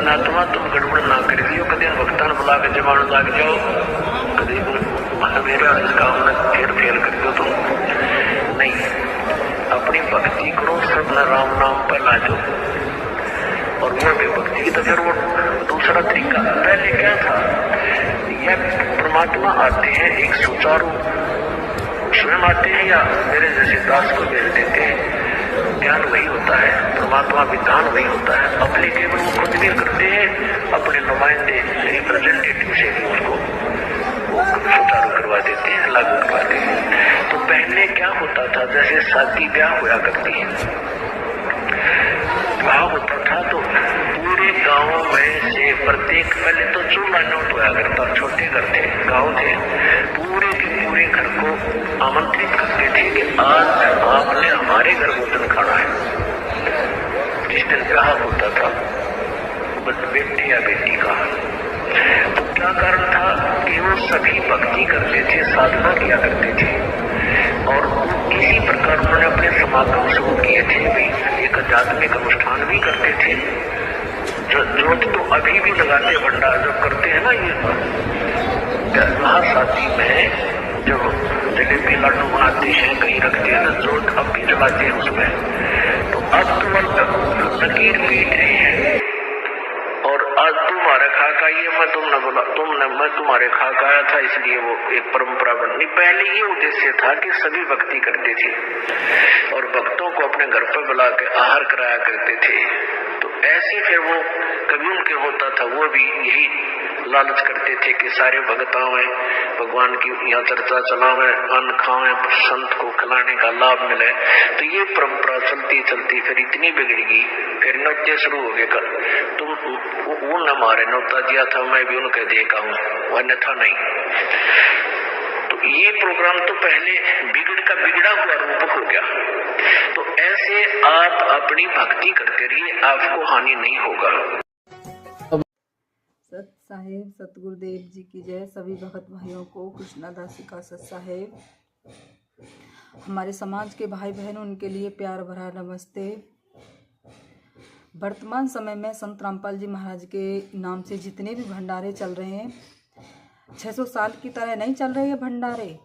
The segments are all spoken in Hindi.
पुण्यात्मा तुम गड़बड़ ना कर दियो, कदे भक्तान बुला के जमानो लाग जाओ, कदे मेरे इस काम में फिर फेल कर दो तुम। नहीं, अपनी भक्ति करो, सब राम नाम पर ला दो। और वो भी भक्ति की तो फिर वो दूसरा तरीका। पहले क्या था, यह परमात्मा आते हैं एक सुचारू, स्वयं आते हैं या मेरे जैसे दास को भेज देते हैं। ज्ञान वही होता है, परमात्मा विधान वही होता है। अपने केवल वो खुद भी करते हैं, अपने नुमाइंदे रिप्रेजेंटेटिव से भी उसको सुचारू करवा देते हैं, लागू करवाते हैं। तो पहले क्या होता था, जैसे शादी ब्याह होया करती है, ब्याह होता था तो पूरे गांव में से प्रत्येक, पहले तो चूल्हा नोट होया करता, छोटे घर थे, गांव थे, पूरे के पूरे घर को आमंत्रित करते थे कि आज आपने हमारे घर भोजन खाना है। जिस दिन ब्याह होता था बेटे या बेटी का, तो क्या कारण था कि वो सभी भक्ति करते थे, साधना किया करते थे, और इसी प्रकार उन्होंने अपने समागम शुरू किए थे भी, एक आध्यात्मिक अनुष्ठान भी करते थे। जो तो अभी भी लगाते भंडार जो करते हैं ना, ये शादी में जो जलेबी लड्डू बनाते हैं, कहीं रखते हैं ना, जोत अब भी जलाते हैं उसमें। तो अब तुम लकीर पीट रहे हैं और आज तुम्हारे खा का ये मैं तुमने बोला, मैं तुम्हारे खा का आया था, इसलिए वो एक परंपरा बनी। पहले ये उद्देश्य था कि सभी भक्ति करते थे और भक्तों को अपने घर पर बुला के आहार कराया करते थे। तो ऐसे फिर वो कभी उनके होता था, वो भी यही लालच करते थे कि सारे भक्त आवें, भगवान की यहाँ चर्चा चलावें, अन्न खावें, संत को खिलाने का लाभ मिले। तो ये परंपरा चलती चलती फिर इतनी बिगड़ गई, फिर नृत्य शुरू हो गए। तुम वो न मारे नौता दिया था, मैं भी उनके देखा हूँ, अन्यथा नहीं। तो ये प्रोग्राम तो पहले बिगड़ का बिगड़ा हुआ रूप हो गया। तो ऐसे आप अपनी भक्ति करते रहिए, आपको हानि नहीं होगा। सत साहेब सतगुरुदेव जी की जय। सभी भगत भाइयों को कृष्णादासी का सत साहेब। हमारे समाज के भाई बहन, उनके लिए प्यार भरा नमस्ते। वर्तमान समय में संत रामपाल जी महाराज के नाम से जितने भी भंडारे चल रहे हैं, 600 साल की तरह नहीं चल रहे हैं भंडारे।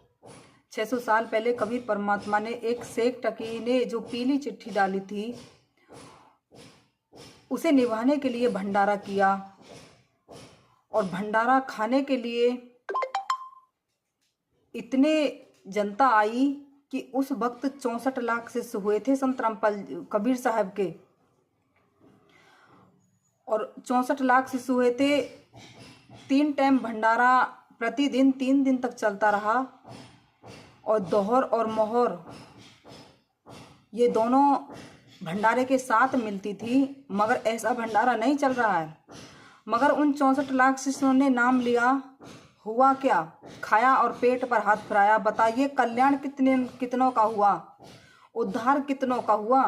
600 साल पहले कबीर परमात्मा ने एक शेख टकी ने जो पीली चिट्ठी डाली थी, उसे निभाने के लिए भंडारा किया, और भंडारा खाने के लिए इतने जनता आई कि उस वक्त 64 लाख शिष्य हुए थे संत रामपाल कबीर साहब के, और 64 लाख शिष्य हुए थे। 3 टाइम भंडारा प्रतिदिन 3 दिन तक चलता रहा, और दोहर और मोहर ये दोनों भंडारे के साथ मिलती थी। मगर ऐसा भंडारा नहीं चल रहा है। मगर उन 64 लाख शिष्यों ने नाम लिया, हुआ क्या? खाया और पेट पर हाथ फिराया। बताइए कल्याण कितनों का हुआ, उद्धार कितनों का हुआ।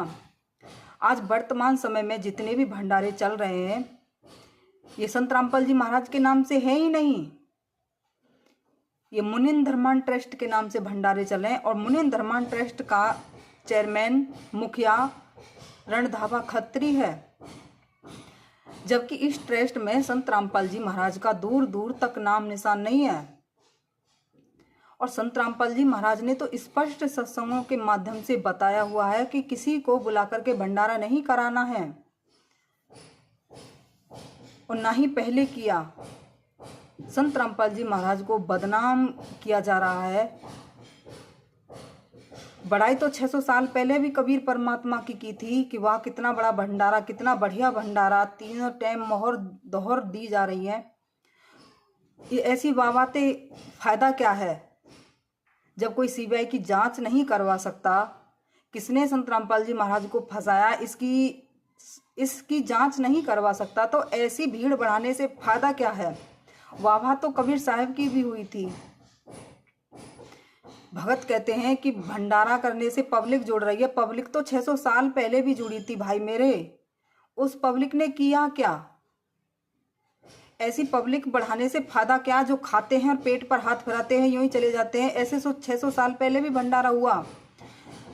आज वर्तमान समय में जितने भी भंडारे चल रहे हैं, ये संत रामपाल जी महाराज के नाम से है ही नहीं। ये मुनिन धर्मान ट्रस्ट के नाम से भंडारे चले हैं, और मुनिन धर्मान ट्रस्ट का चेयरमैन मुखिया रणधावा खत्री है। जबकि इस ट्रस्ट में संत रामपाल जी महाराज का दूर दूर तक नाम निशान नहीं है। और संत रामपाल जी महाराज ने तो स्पष्ट सत्संगों के माध्यम से बताया हुआ है कि किसी को बुला करके भंडारा नहीं कराना है, और ना ही पहले किया। संत रामपाल जी महाराज को बदनाम किया जा रहा है। बड़ाई तो 600 साल पहले भी कबीर परमात्मा की थी कि वाह कितना बड़ा भंडारा, कितना बढ़िया भंडारा, 3 टाइम मोहर दोहर दी जा रही है। ये ऐसी बातें फायदा क्या है जब कोई सीबीआई की जांच नहीं करवा सकता? किसने संत रामपाल जी महाराज को फंसाया, इसकी जांच नहीं करवा सकता, तो ऐसी भीड़ बढ़ाने से फायदा क्या है? वाह तो कबीर साहब की भी हुई थी। भगत कहते हैं कि भंडारा करने से पब्लिक जुड़ रही है। पब्लिक तो 600 साल पहले भी जुड़ी थी भाई मेरे। उस पब्लिक ने किया क्या? ऐसी पब्लिक बढ़ाने से फायदा क्या? जो खाते हैं और पेट पर हाथ फिराते हैं, यूं ही चले जाते हैं। ऐसे 600 साल पहले भी भंडारा हुआ।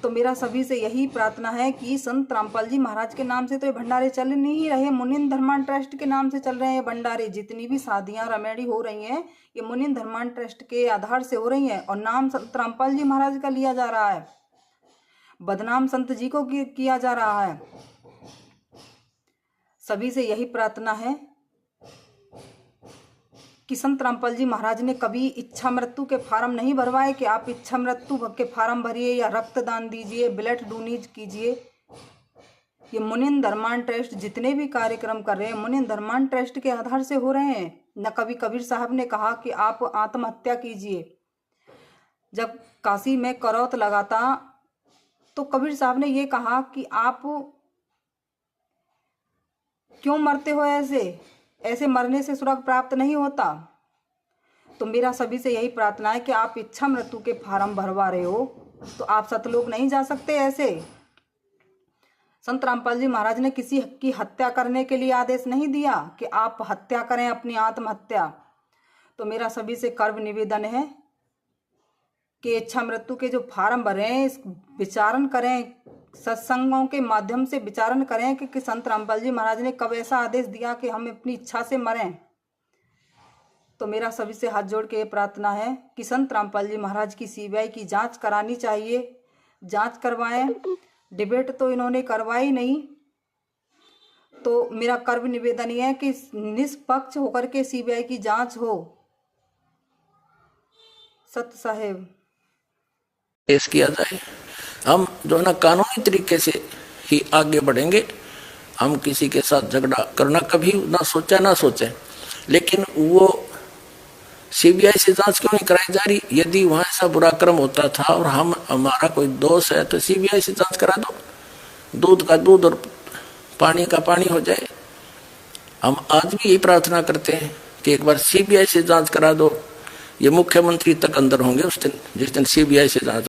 तो मेरा सभी से यही प्रार्थना है कि संत रामपाल जी महाराज के नाम से तो ये भंडारे चल नहीं रहे, मुनिन धर्मान ट्रस्ट के नाम से चल रहे हैं भंडारे। जितनी भी शादियां रमेड़ी हो रही हैं ये मुनिन धर्मान ट्रस्ट के आधार से हो रही हैं और नाम संत रामपाल जी महाराज का लिया जा रहा है, बदनाम संत जी को किया जा रहा है। सभी से यही प्रार्थना है कि संत रामपाल जी महाराज ने कभी इच्छा मृत्यु के फार्म नहीं भरवाए कि आप इच्छा मृत्यु के फार्म भरिए या रक्तदान दीजिए, ब्लड डोनेट कीजिए। ये मुनिन धर्मान ट्रस्ट जितने भी कार्यक्रम कर रहे हैं मुनिन धर्मान ट्रस्ट के आधार से हो रहे हैं। न कभी कबीर साहब ने कहा कि आप आत्महत्या कीजिए। जब काशी में करौत लगा था तो कबीर साहब ने ये कहा कि आप क्यों मरते हो, ऐसे मरने से स्वर्ग प्राप्त नहीं होता। तो मेरा सभी से यही प्रार्थना है कि आप इच्छा मृत्यु के फार्म भरवा रहे हो तो आप सतलोक नहीं जा सकते। ऐसे संत रामपाल जी महाराज ने किसी की हत्या करने के लिए आदेश नहीं दिया कि आप हत्या करें, अपनी आत्महत्या। तो मेरा सभी से कर्व निवेदन है कि इच्छा मृत्यु के जो फार्म भरे हैं इस विचारण करें, सत्संगों के माध्यम से विचारण करें कि संत रामपाल जी महाराज ने कब ऐसा आदेश दिया कि हम अपनी इच्छा से मरें। तो मेरा सभी से हाथ जोड़ के ये प्रार्थना है कि संत रामपाल जी महाराज की सीबीआई की जांच करानी चाहिए, जांच करवाएं। डिबेट तो इन्होंने करवाई नहीं, तो मेरा कर्व निवेदन ये है कि निष्पक्ष होकर के सीबीआई की जांच हो। सत्य साहेब पेश किया जाए। हम जो है ना कानूनी तरीके से ही आगे बढ़ेंगे। हम किसी के साथ झगड़ा करना कभी ना सोचे, लेकिन वो सीबीआई से जांच क्यों नहीं कराई जा रही? यदि वहां ऐसा बुरा क्रम होता था और हमारा कोई दोष है तो सीबीआई से जांच करा दो, दूध का दूध और पानी का पानी हो जाए। हम आज भी यही प्रार्थना करते हैं कि एक बार सीबीआई से जांच करा दो। ये मुख्यमंत्री तक अंदर होंगे उस दिन जिस दिन सीबीआई से जांच